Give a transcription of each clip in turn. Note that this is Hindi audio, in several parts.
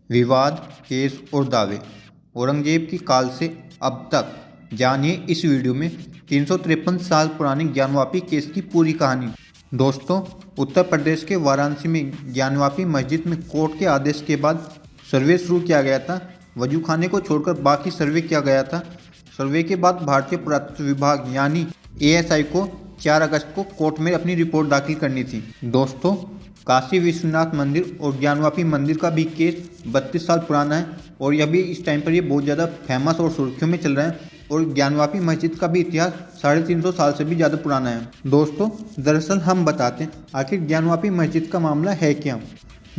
विवाद, केस और दावे। औरंगजेब की काल से अब तक जानिए इस वीडियो में 353 साल पुराने ज्ञानवापी केस की पूरी कहानी। दोस्तों, उत्तर प्रदेश के वाराणसी में ज्ञानवापी मस्जिद में कोर्ट के आदेश के बाद सर्वे शुरू किया गया था। वजू खाने को छोड़कर बाकी सर्वे किया गया था। सर्वे के बाद भारतीय पुरातत्व विभाग यानी एएसआई को 4 अगस्त को कोर्ट में अपनी रिपोर्ट दाखिल करनी थी। दोस्तों, काशी विश्वनाथ मंदिर और ज्ञानवापी मंदिर का भी केस 32 साल पुराना है और यह भी इस टाइम पर ये बहुत ज़्यादा फेमस और सुर्खियों में चल रहा है। और ज्ञानवापी मस्जिद का भी इतिहास 350 साल से भी ज़्यादा पुराना है। दोस्तों, दरअसल हम बताते हैं आखिर ज्ञानवापी मस्जिद का मामला है क्या।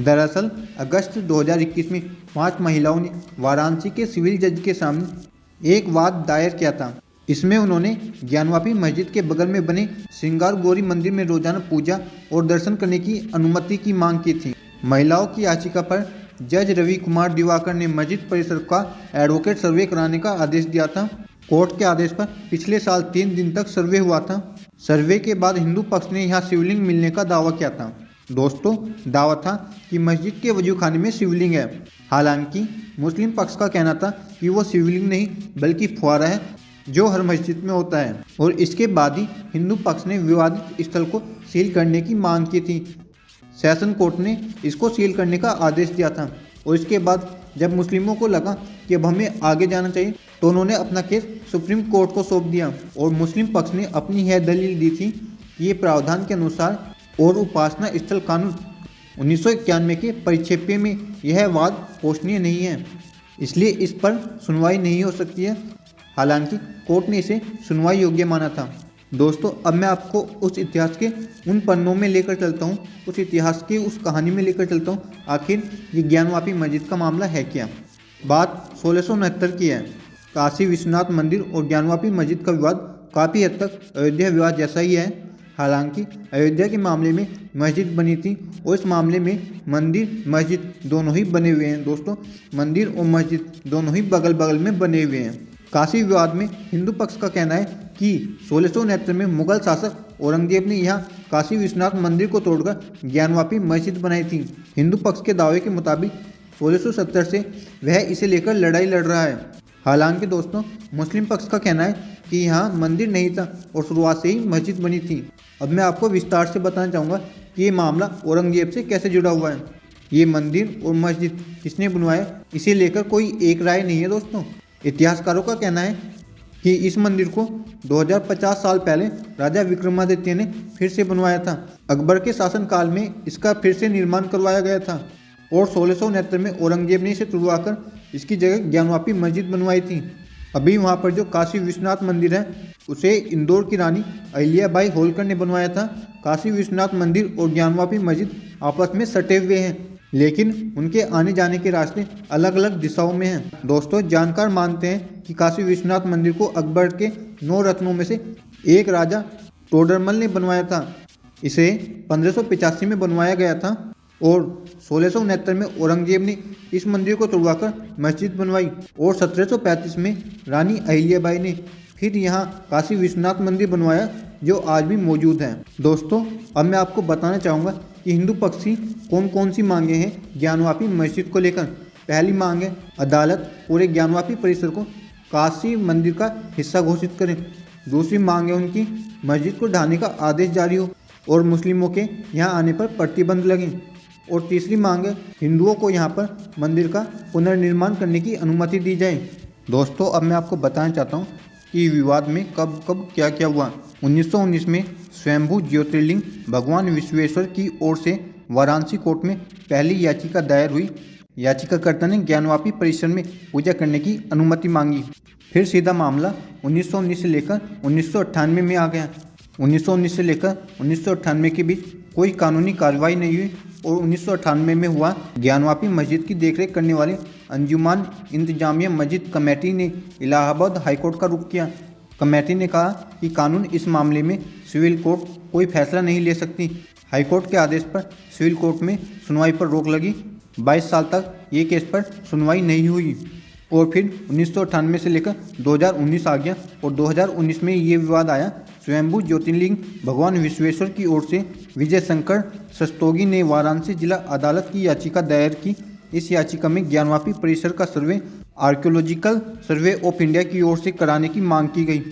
दरअसल अगस्त 2021 में 5 महिलाओं ने वाराणसी के सिविल जज के सामने एक वाद दायर किया था। इसमें उन्होंने ज्ञानवापी मस्जिद के बगल में बने श्रृंगार गौरी मंदिर में रोजाना पूजा और दर्शन करने की अनुमति की मांग की थी। महिलाओं की याचिका पर जज रवि कुमार दिवाकर ने मस्जिद परिसर का एडवोकेट सर्वे कराने का आदेश दिया था। कोर्ट के आदेश पर पिछले साल 3 दिन तक सर्वे हुआ था। सर्वे के बाद हिंदू पक्ष ने यहाँ शिवलिंग मिलने का दावा किया था। दोस्तों, दावा था कि मस्जिद के वजू खाने में शिवलिंग है। हालांकि मुस्लिम पक्ष का कहना था कि वो शिवलिंग नहीं बल्कि फुहारा है जो हर मस्जिद में होता है। और इसके बाद ही हिंदू पक्ष ने विवादित स्थल को सील करने की मांग की थी। सेशन कोर्ट ने इसको सील करने का आदेश दिया था। और इसके बाद जब मुस्लिमों को लगा कि अब हमें आगे जाना चाहिए तो उन्होंने अपना केस सुप्रीम कोर्ट को सौंप दिया। और मुस्लिम पक्ष ने अपनी यह दलील दी थी कि ये प्रावधान के अनुसार और उपासना स्थल कानून 1991 के परिक्षेप्य में यह वाद पोषणीय नहीं है, इसलिए इस पर सुनवाई नहीं हो सकती है। हालांकि कोर्ट ने इसे सुनवाई योग्य माना था। दोस्तों, अब मैं आपको उस इतिहास के उन पन्नों में लेकर चलता हूँ, उस इतिहास की उस कहानी में लेकर चलता हूँ आखिर ये ज्ञानवापी मस्जिद का मामला है क्या। बात 1669 की है। काशी विश्वनाथ मंदिर और ज्ञानवापी मस्जिद का विवाद काफ़ी हद तक अयोध्या विवाद जैसा ही है। हालांकि अयोध्या के मामले में मस्जिद बनी थी और इस मामले में मंदिर मस्जिद दोनों ही बने हुए हैं। दोस्तों, मंदिर और मस्जिद दोनों ही बगल बगल में बने हुए हैं। काशी विवाद में हिंदू पक्ष का कहना है कि 1669 में मुगल शासक औरंगजेब ने यहाँ काशी विश्वनाथ मंदिर को तोड़कर ज्ञानवापी मस्जिद बनाई थी। हिंदू पक्ष के दावे के मुताबिक 1670 से वह इसे लेकर लड़ाई लड़ रहा है। हालांकि दोस्तों, मुस्लिम पक्ष का कहना है कि यहाँ मंदिर नहीं था और शुरुआत से ही मस्जिद बनी थी। अब मैं आपको विस्तार से बताना चाहूँगा कि ये मामला औरंगजेब से कैसे जुड़ा हुआ है। ये मंदिर और मस्जिद किसने बनवाया, इसे लेकर कोई एक राय नहीं है। दोस्तों, इतिहासकारों का कहना है कि इस मंदिर को 2050 साल पहले राजा विक्रमादित्य ने फिर से बनवाया था। अकबर के शासनकाल में इसका फिर से निर्माण करवाया गया था और 1669 में औरंगजेब ने इसे तुड़वाकर इसकी जगह ज्ञानवापी मस्जिद बनवाई थी। अभी वहाँ पर जो काशी विश्वनाथ मंदिर है उसे इंदौर की रानी अहिल्याबाई होलकर ने बनवाया था। काशी विश्वनाथ मंदिर और ज्ञानवापी मस्जिद आपस में सटे हुए हैं, लेकिन उनके आने जाने के रास्ते अलग अलग दिशाओं में हैं। दोस्तों, जानकार मानते हैं कि काशी विश्वनाथ मंदिर को अकबर के 9 रत्नों में से एक राजा तोडरमल ने बनवाया था। इसे 1585 में बनवाया गया था और 1669 में औरंगजेब ने इस मंदिर को तोड़वाकर मस्जिद बनवाई और 1735 में रानी अहिल्याबाई ने फिर यहाँ काशी विश्वनाथ मंदिर बनवाया जो आज भी मौजूद है। दोस्तों, अब मैं आपको बताना चाहूँगा कि हिंदू पक्ष की कौन कौन सी मांगे हैं ज्ञानवापी मस्जिद को लेकर। पहली मांग है अदालत पूरे ज्ञानवापी परिसर को काशी मंदिर का हिस्सा घोषित करें। दूसरी मांग है उनकी मस्जिद को ढाने का आदेश जारी हो और मुस्लिमों के यहाँ आने पर प्रतिबंध लगे। और तीसरी मांग है हिंदुओं को यहाँ पर मंदिर का पुनर्निर्माण करने की अनुमति दी जाए। दोस्तों, अब मैं आपको बताना चाहता हूँ कि विवाद में कब कब क्या क्या हुआ। 1919 में स्वयंभू ज्योतिर्लिंग भगवान विश्वेश्वर की ओर से वाराणसी कोर्ट में पहली याचिका दायर हुई। याचिकाकर्ता ने ज्ञानवापी परिसर में पूजा करने की अनुमति मांगी। फिर सीधा मामला 1919 से लेकर 1998 में आ गया। 1919 से लेकर 1998 के बीच कोई कानूनी कार्रवाई नहीं हुई और 1998 में हुआ। ज्ञानवापी मस्जिद की देखरेख करने वाले अंजुमन इंतजामिया मस्जिद कमेटी ने इलाहाबाद हाईकोर्ट का रुख किया। कमेटी ने कहा कि कानून इस मामले में सिविल कोर्ट कोई फैसला नहीं ले सकती। हाईकोर्ट के आदेश पर सिविल कोर्ट में सुनवाई पर रोक लगी। 22 साल तक ये केस पर सुनवाई नहीं हुई और फिर 1998 से लेकर 2019 आ गया और 2019 में ये विवाद आया। स्वयंभू ज्योतिर्लिंग भगवान विश्वेश्वर की ओर से विजय शंकर सस्तोगी ने वाराणसी जिला अदालत की याचिका दायर की इस याचिका में ज्ञानवापी परिसर का सर्वे आर्कियोलॉजिकल सर्वे ऑफ इंडिया की ओर से कराने की मांग की गई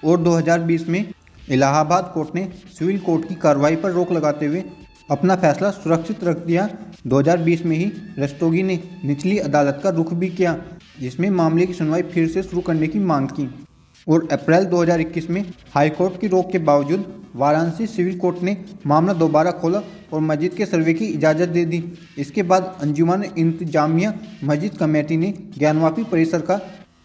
और 2020 में इलाहाबाद कोर्ट ने सिविल कोर्ट की कार्रवाई पर रोक लगाते हुए अपना फैसला सुरक्षित रख दिया। 2020 में ही रस्तोगी ने निचली अदालत का रुख भी किया, जिसमें मामले की सुनवाई फिर से शुरू करने की मांग की और अप्रैल 2021 में हाईकोर्ट की रोक के बावजूद वाराणसी सिविल कोर्ट ने मामला दोबारा खोला और मस्जिद के सर्वे की इजाज़त दे दी। इसके बाद अंजुमन इंतजामिया मस्जिद कमेटी ने ज्ञानवापी परिसर का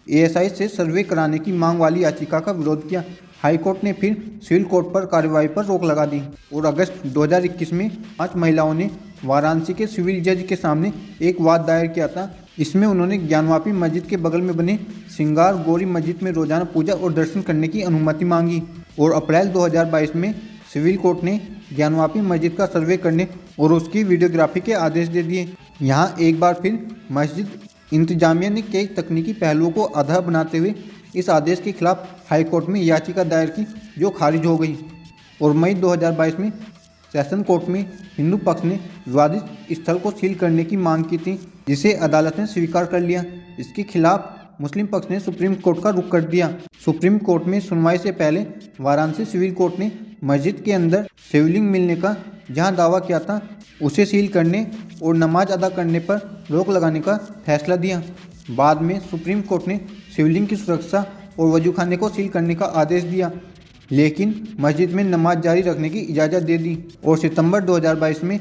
एएसआई से सर्वे कराने की मांग वाली याचिका का विरोध किया। हाईकोर्ट ने फिर सिविल कोर्ट पर कार्रवाई पर रोक लगा दी और अगस्त 2021 में 5 महिलाओं ने वाराणसी के सिविल जज के सामने एक वाद दायर किया था। इसमें उन्होंने ज्ञानवापी मस्जिद के बगल में बने सिंगार गौरी मस्जिद में रोजाना पूजा और दर्शन करने की अनुमति मांगी और अप्रैल 2022 में सिविल कोर्ट ने ज्ञानवापी मस्जिद का सर्वे करने और उसकी वीडियोग्राफी के आदेश दे दिए। यहाँ एक बार फिर मस्जिद इंतजामिया ने कई तकनीकी पहलुओं को आधार बनाते हुए इस आदेश के खिलाफ हाईकोर्ट में याचिका दायर की, जो खारिज हो गई और मई 2022 में सेशन कोर्ट में हिंदू पक्ष ने विवादित स्थल को सील करने की मांग की थी, जिसे अदालत ने स्वीकार कर लिया। इसके खिलाफ मुस्लिम पक्ष ने सुप्रीम कोर्ट का रुख कर दिया। सुप्रीम कोर्ट में सुनवाई से पहले वाराणसी सिविल कोर्ट ने मस्जिद के अंदर शिवलिंग मिलने का जहां दावा किया था, उसे सील करने और नमाज अदा करने पर रोक लगाने का फैसला दिया। बाद में सुप्रीम कोर्ट ने शिवलिंग की सुरक्षा और वजूखाने को सील करने का आदेश दिया, लेकिन मस्जिद में नमाज जारी रखने की इजाज़त दे दी और सितंबर 2022 में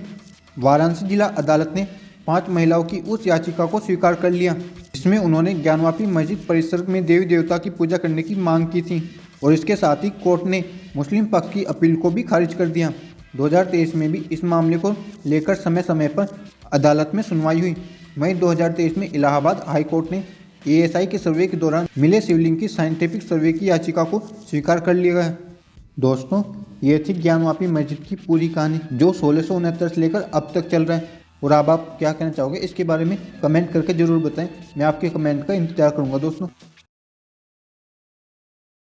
वाराणसी जिला अदालत ने 5 महिलाओं की उस याचिका को स्वीकार कर लिया, जिसमें उन्होंने ज्ञानवापी मस्जिद परिसर में देवी देवता की पूजा करने की मांग की थी और इसके साथ ही कोर्ट ने मुस्लिम पक्ष की अपील को भी खारिज कर दिया। 2023 में भी इस मामले को लेकर समय समय पर अदालत में सुनवाई हुई। मई 2023 में इलाहाबाद हाई कोर्ट ने एएसआई के सर्वे के दौरान मिले शिवलिंग की साइंटिफिक सर्वे की याचिका को स्वीकार कर लिया है। दोस्तों, ये थी ज्ञानवापी मस्जिद की पूरी कहानी, जो 1669 से लेकर अब तक चल रहा है। और अब आप क्या कहना चाहोगे इसके बारे में कमेंट करके ज़रूर बताएं। मैं आपके कमेंट का इंतजार करूंगा दोस्तों।